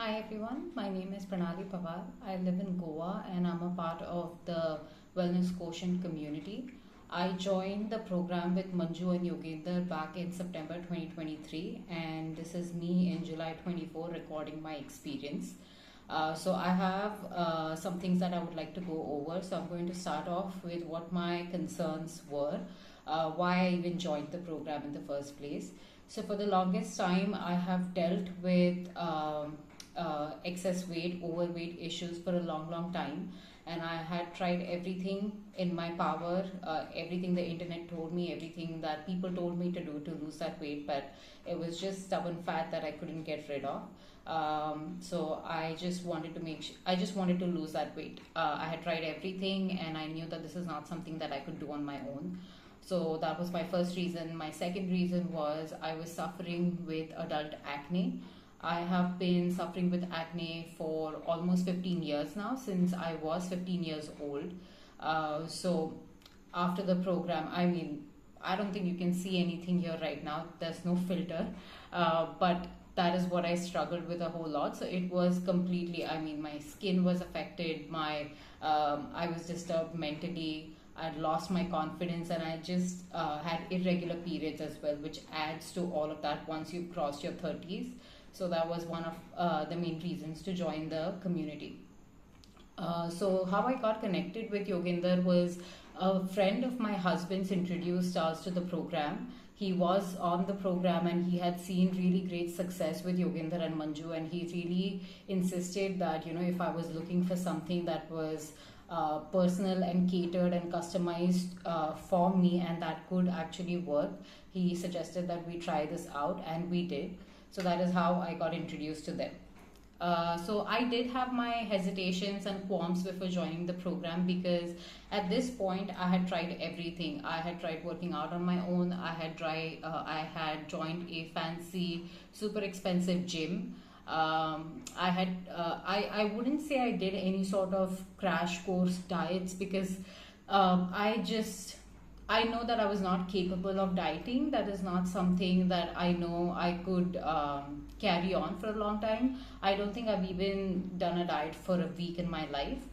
Hi everyone, my name is Pranali Pawar. I live in Goa and I'm a part of the Wellness Quotient community. I joined the program with Manju and Yogender back in September 2023, and this is me in July 24 recording my experience. So I have some things that I would like to go over. So I'm going to start off with what my concerns were, why I even joined the program in the first place. So for the longest time, I have dealt with excess weight, overweight issues for a long time, and I had tried everything in my power, everything the internet told me, everything that people told me to do to lose that weight, but it was just stubborn fat that I couldn't get rid of. So I just wanted to I just wanted to lose that weight. I had tried everything, and I knew that this is not something that I could do on my own. So that was my first reason. My second reason was I was suffering with adult acne. I have been suffering with acne for almost 15 years now, since I was 15 years old. So after the program, I don't think you can see anything here right now. There's no filter. But that is what I struggled with a whole lot. So it was completely, my skin was affected, I was disturbed mentally. I'd lost my confidence, and I just had irregular periods as well, which adds to all of that once you've crossed your 30s. So that was one of the main reasons to join the community. So how I got connected with Yogender was a friend of my husband's introduced us to the program. He was on the program and he had seen really great success with Yogender and Manju, and he really insisted that, if I was looking for something that was personal and catered and customized for me and that could actually work, he suggested that we try this out, and we did. So that is how I got introduced to them. So I did have my hesitations and qualms before joining the program, because at this point I had tried everything. I had tried working out on my own. I had joined a fancy, super expensive gym. I wouldn't say I did any sort of crash course diets, because I know that I was not capable of dieting. That is not something that I know I could carry on for a long time. I don't think I've even done a diet for a week in my life.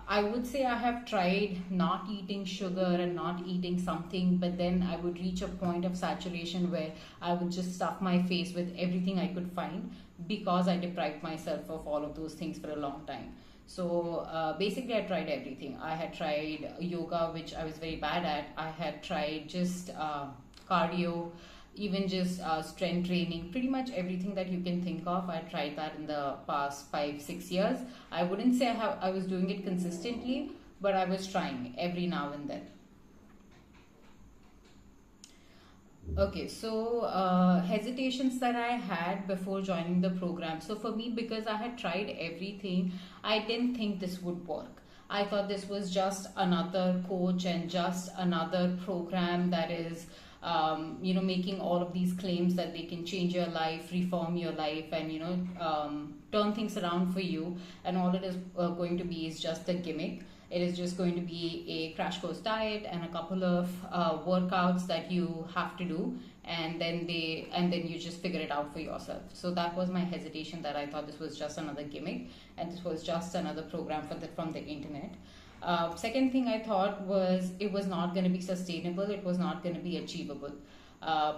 I would say I have tried not eating sugar and not eating something, but then I would reach a point of saturation where I would just stuff my face with everything I could find, because I deprived myself of all of those things for a long time. So basically, I tried everything. I had tried yoga, which I was very bad at. I had tried just cardio, even just strength training, pretty much everything that you can think of. I tried that in the past 5-6 years. I wouldn't say I was doing it consistently, but I was trying every now and then. Okay, so hesitations that I had before joining the program. So for me, because I had tried everything, I didn't think this would work. I thought this was just another coach and just another program that is, making all of these claims that they can change your life, reform your life, and turn things around for you. And all it is going to be is just a gimmick. It is just going to be a crash course diet and a couple of workouts that you have to do, and then you just figure it out for yourself. So that was my hesitation, that I thought this was just another gimmick and this was just another program from the internet. Second thing I thought was it was not going to be sustainable. It was not going to be achievable.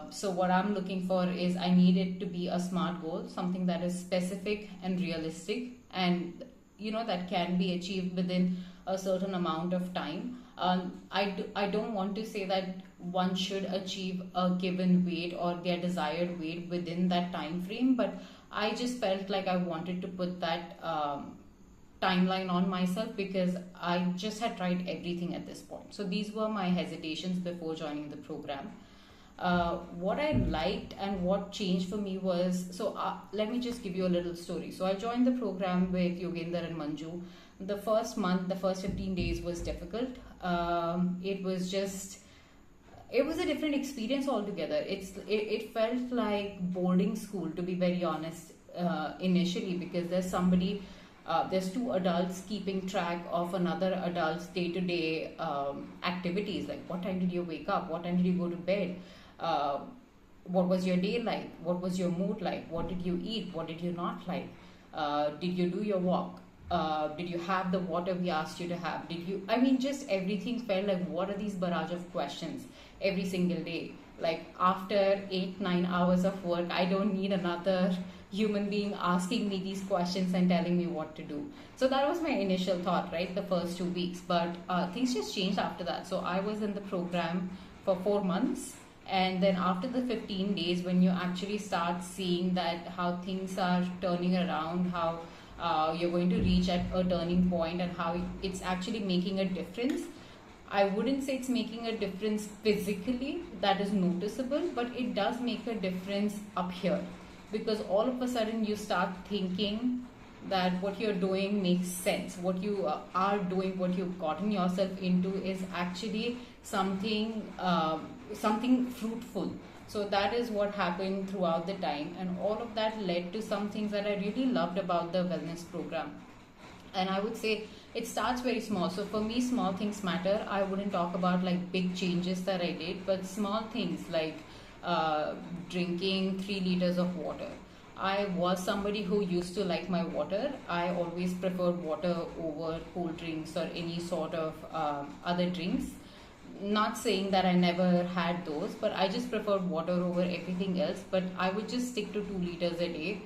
So what I'm looking for is I need it to be a SMART goal, something that is specific and realistic, and that can be achieved within a certain amount of time. I don't want to say that one should achieve a given weight or their desired weight within that time frame, but I just felt like I wanted to put that timeline on myself, because I just had tried everything at this point. So these were my hesitations before joining the program. What I liked and what changed for me was, let me just give you a little story. So I joined the program with Yogender and Manju. The first month, the first 15 days was difficult. It was a different experience altogether. It felt like boarding school, to be very honest, initially, because there's two adults keeping track of another adult's day-to-day activities, like what time did you wake up, what time did you go to bed, what was your day like, what was your mood like, what did you eat, what did you not like. Did you do your walk? Did you have the water we asked you to have? Did you, I mean, just everything felt like, what are these barrage of questions every single day? Like after 8-9 hours of work, I don't need another human being asking me these questions and telling me what to do. So that was my initial thought, right? The first 2 weeks, but things just changed after that. So I was in the program for 4 months, and then after the 15 days, when you actually start seeing that how things are turning around, how you're going to reach at a turning point, and how it's actually making a difference. I wouldn't say it's making a difference physically that is noticeable, but it does make a difference up here, because all of a sudden you start thinking that what you're doing makes sense. What you are doing, what you've gotten yourself into, is actually something fruitful. So that is what happened throughout the time, and all of that led to some things that I really loved about the wellness program. And I would say it starts very small. So for me, small things matter. I wouldn't talk about like big changes that I did, but small things like drinking 3 liters of water. I was somebody who used to like my water. I always preferred water over cold drinks or any sort of other drinks. Not saying that I never had those, but I just preferred water over everything else. But I would just stick to 2 liters a day.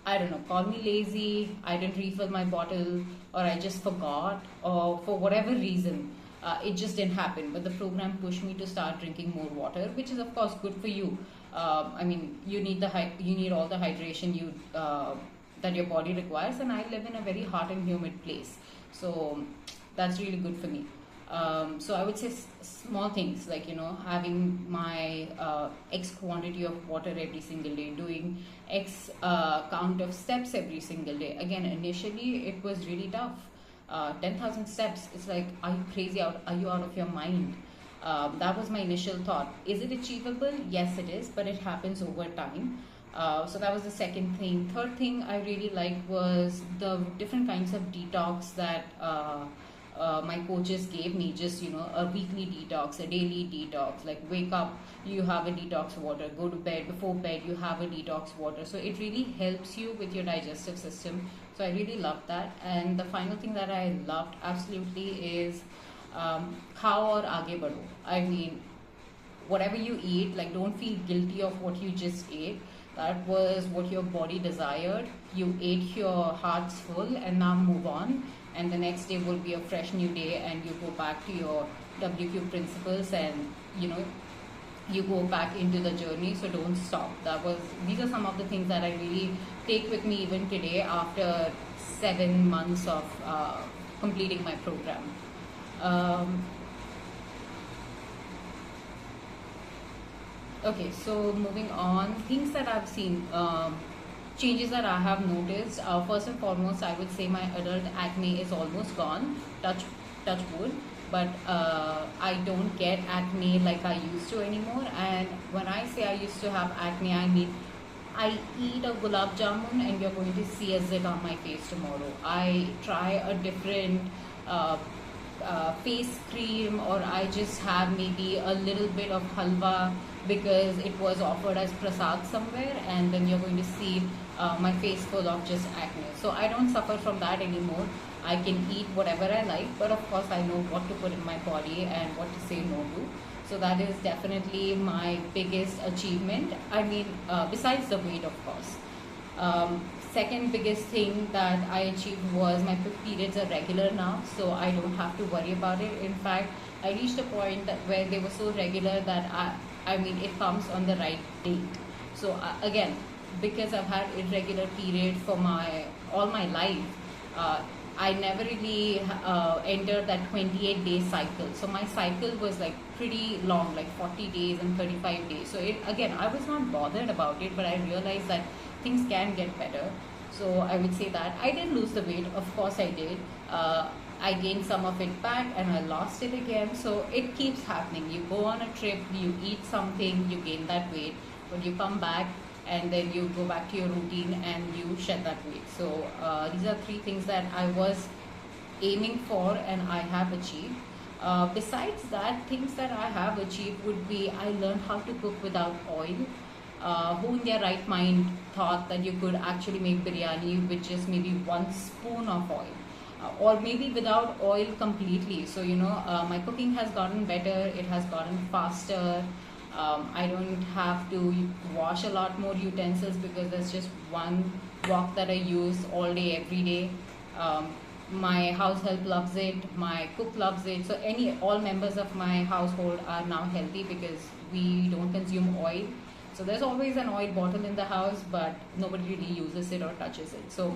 I don't know, call me lazy, I didn't refill my bottle, or I just forgot, or for whatever reason, it just didn't happen. But the program pushed me to start drinking more water, which is of course good for you. I mean, you need all the hydration that your body requires, and I live in a very hot and humid place, so that's really good for me. So I would say small things like, having my X quantity of water every single day, doing X count of steps every single day. Again, initially it was really tough. 10,000 steps, it's like, are you crazy? Are you out of your mind? That was my initial thought. Is it achievable? Yes, it is, but it happens over time. So that was the second thing. Third thing I really liked was the different kinds of detox that my coaches gave me. Just a weekly detox, a daily detox, like wake up, you have a detox water, go to bed, before bed you have a detox water. So it really helps you with your digestive system. So I really loved that. And the final thing that I loved absolutely is khao aur aage badho. I mean, whatever you eat, like, don't feel guilty of what you just ate. That was what your body desired. You ate your heart's full, and now move on. And the next day will be a fresh new day, and you go back to your WQ principles, and you go back into the journey. So don't stop. These are some of the things that I really take with me even today after 7 months of completing my program. Okay, so moving on, things that I've seen, changes that I have noticed. First and foremost, I would say my adult acne is almost gone. Touch wood. But I don't get acne like I used to anymore. And when I say I used to have acne, I mean I eat a gulab jamun and you're going to see a zit on my face tomorrow. I try a different face cream, or I just have maybe a little bit of halwa because it was offered as prasad somewhere, and then you're going to see my face full of just acne. So I don't suffer from that anymore. I can eat whatever I like, but of course I know what to put in my body and what to say no to. So that is definitely my biggest achievement. I mean, besides the weight, of course. Second biggest thing that I achieved was my periods are regular now, so I don't have to worry about it. In fact, I reached a point where they were so regular that I mean, it comes on the right date. So again, because I've had irregular periods for all my life, I never really entered that 28-day cycle. So my cycle was like pretty long, like 40 days and 35 days. So again, I was not bothered about it, but I realized that things can get better. So I would say that I did lose the weight. Of course I did. I gained some of it back and I lost it again. So it keeps happening. You go on a trip, you eat something, you gain that weight, but you come back and then you go back to your routine and you shed that weight. So these are 3 things that I was aiming for and I have achieved. Besides that, things that I have achieved would be I learned how to cook without oil. who in their right mind thought that you could actually make biryani with just maybe 1 spoon of oil, or maybe without oil completely. So my cooking has gotten better, it has gotten faster. I don't have to wash a lot more utensils because there's just one wok that I use all day every day. My house help loves it, my cook loves it, so all members of my household are now healthy because we don't consume oil. So there's always an oil bottle in the house, but nobody really uses it or touches it. So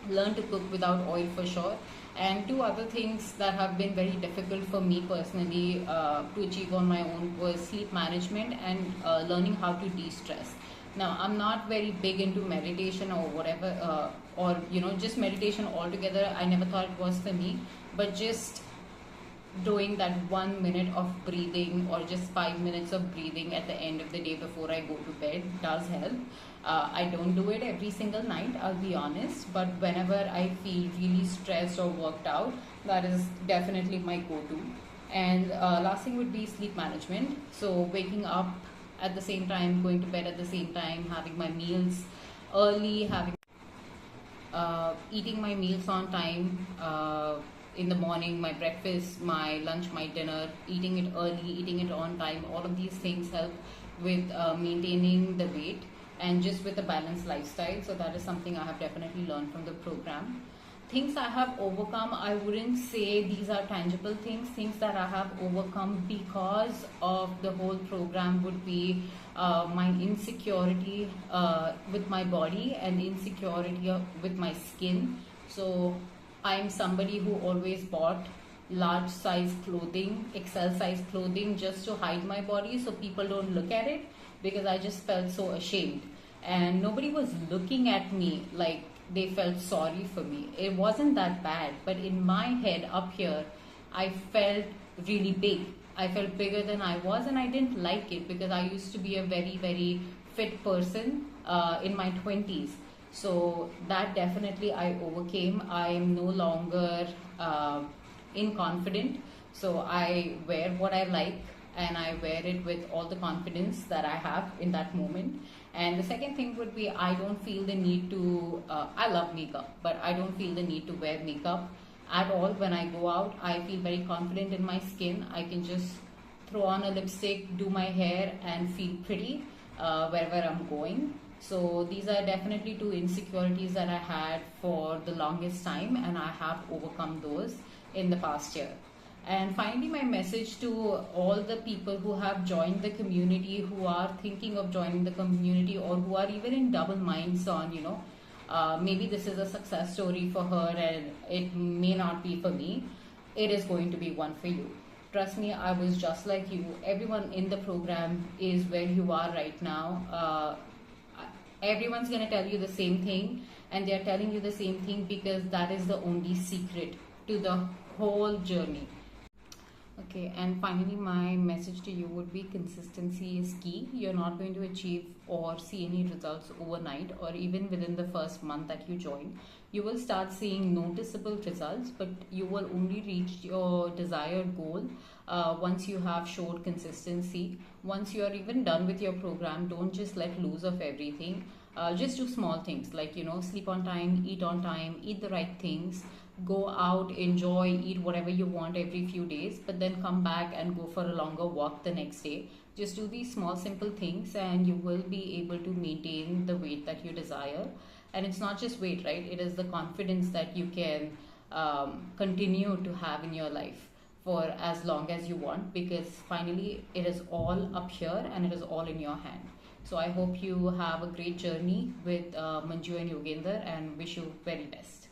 learn to cook without oil for sure. And two other things that have been very difficult for me personally to achieve on my own was sleep management and learning how to de-stress. Now, I'm not very big into meditation or whatever, or just meditation altogether. I never thought it was for me, but just doing that 1 minute of breathing or just 5 minutes of breathing at the end of the day before I go to bed does help. I don't do it every single night, I'll be honest, but whenever I feel really stressed or worked out, that is definitely my go-to. And last thing would be sleep management. So waking up at the same time, going to bed at the same time, having my meals early, eating my meals on time. In the morning, my breakfast, my lunch, my dinner, eating it early, eating it on time, all of these things help with maintaining the weight and just with a balanced lifestyle. So that is something I have definitely learned from the program. Things I have overcome, I wouldn't say these are tangible things that I have overcome because of the whole program would be my insecurity with my body and insecurity with my skin. So I'm somebody who always bought large size clothing, XL size clothing, just to hide my body so people don't look at it, because I just felt so ashamed. And nobody was looking at me like they felt sorry for me. It wasn't that bad, but in my head up here, I felt really big. I felt bigger than I was, and I didn't like it because I used to be a very, very fit person in my 20s. So that definitely I overcame. I am no longer inconfident. So I wear what I like and I wear it with all the confidence that I have in that moment. And the second thing would be I don't feel the need to, I love makeup, but I don't feel the need to wear makeup at all. When I go out, I feel very confident in my skin. I can just throw on a lipstick, do my hair and feel pretty wherever I'm going. So these are definitely two insecurities that I had for the longest time, and I have overcome those in the past year. And finally, my message to all the people who have joined the community, who are thinking of joining the community, or who are even in double minds on, maybe this is a success story for her and it may not be for me. It is going to be one for you. Trust me, I was just like you. Everyone in the program is where you are right now. Everyone's going to tell you the same thing, and they're telling you the same thing because that is the only secret to the whole journey. Okay, and finally, my message to you would be consistency is key. You're not going to achieve or see any results overnight or even within the first month that you join. You will start seeing noticeable results, but you will only reach your desired goal once you have showed consistency. Once you are even done with your program, don't just let loose of everything. Just do small things like, sleep on time, eat the right things, go out, enjoy, eat whatever you want every few days, but then come back and go for a longer walk the next day. Just do these small, simple things and you will be able to maintain the weight that you desire. And it's not just weight, right? It is the confidence that you can continue to have in your life for as long as you want, because finally it is all up here and it is all in your hand. So I hope you have a great journey with Manju and Yogender and wish you very best.